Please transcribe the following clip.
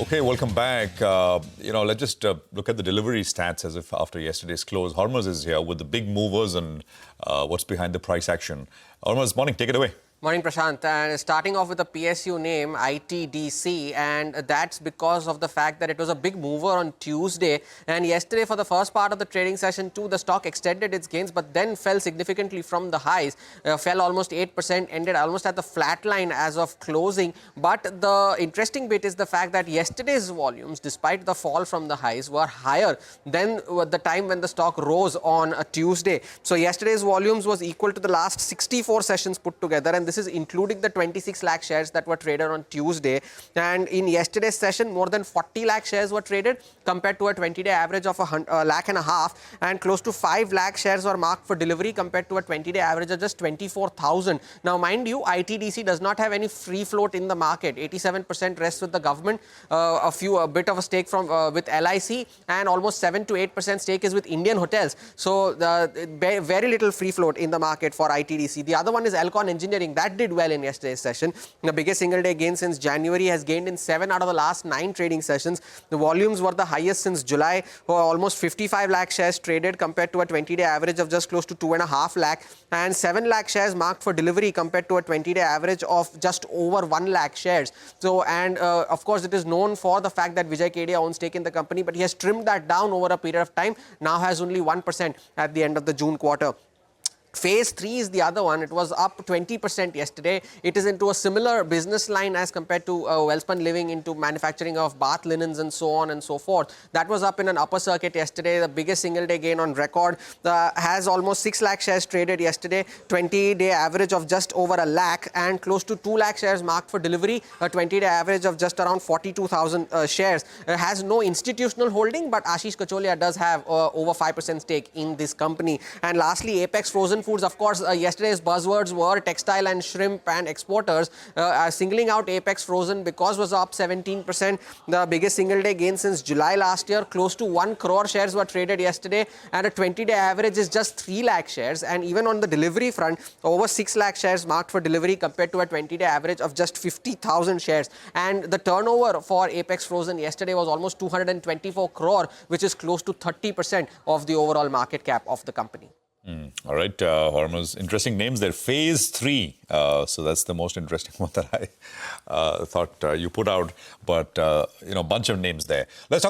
Okay, welcome back. Let's just look at the delivery stats as if after yesterday's close. Hormaz is here with the big movers and what's behind the price action. Hormaz, morning. Take it away. Morning, Prashant. And starting off with the PSU name, ITDC, and that's because of the fact that it was a big mover on Tuesday. And yesterday, for the first part of the trading session too, the stock extended its gains, but then fell significantly from the highs. Fell almost 8%, ended almost at the flat line as of closing. But the interesting bit is the fact that yesterday's volumes, despite the fall from the highs, were higher than the time when the stock rose on a Tuesday. So yesterday's volumes was equal to the last 64 sessions put together, and this is including the 26 lakh shares that were traded on Tuesday. And in yesterday's session, more than 40 lakh shares were traded compared to a 20-day average of a lakh and a half, and close to 5 lakh shares were marked for delivery compared to a 20-day average of just 24,000. Now, mind you, ITDC does not have any free float in the market. 87% rests with the government, a bit of a stake from with LIC, and almost 7 to 8% stake is with Indian hotels. So very little free float in the market for ITDC. The other one is Elecon Engineering. That did well in yesterday's session. The biggest single day gain since January, has gained in 7 out of the last 9 trading sessions. The volumes were the highest since July, almost 55 lakh shares traded compared to a 20-day average of just close to 2.5 lakh, and 7 lakh shares marked for delivery compared to a 20-day average of just over 1 lakh shares. So, and of course, it is known for the fact that Vijay Kedia owns stake in the company, but he has trimmed that down over a period of time. Now has only 1% at the end of the June quarter. Faze Three is the other one. It was up 20% yesterday. It is into a similar business line as compared to Welspun Living, into manufacturing of bath linens and so on and so forth. That was up in an upper circuit yesterday. The biggest single day gain on record. Has almost 6 lakh shares traded yesterday. 20-day average of just over a lakh, and close to 2 lakh shares marked for delivery. A 20-day average of just around 42,000 shares. Has no institutional holding, but Ashish Kacholia does have over 5% stake in this company. And lastly, Apex Frozen Foods. Of course, yesterday's buzzwords were textile and shrimp and exporters. Singling out Apex Frozen because was up 17%. The biggest single day gain since July last year. Close to 1 crore shares were traded yesterday, and a 20-day average is just 3 lakh shares. And even on the delivery front, over 6 lakh shares marked for delivery compared to a 20-day average of just 50,000 shares. And the turnover for Apex Frozen yesterday was almost 224 crore, which is close to 30% of the overall market cap of the company. All right, Hormaz, interesting names there. Faze Three. So that's the most interesting one that I thought you put out. But, bunch of names there. Let's talk about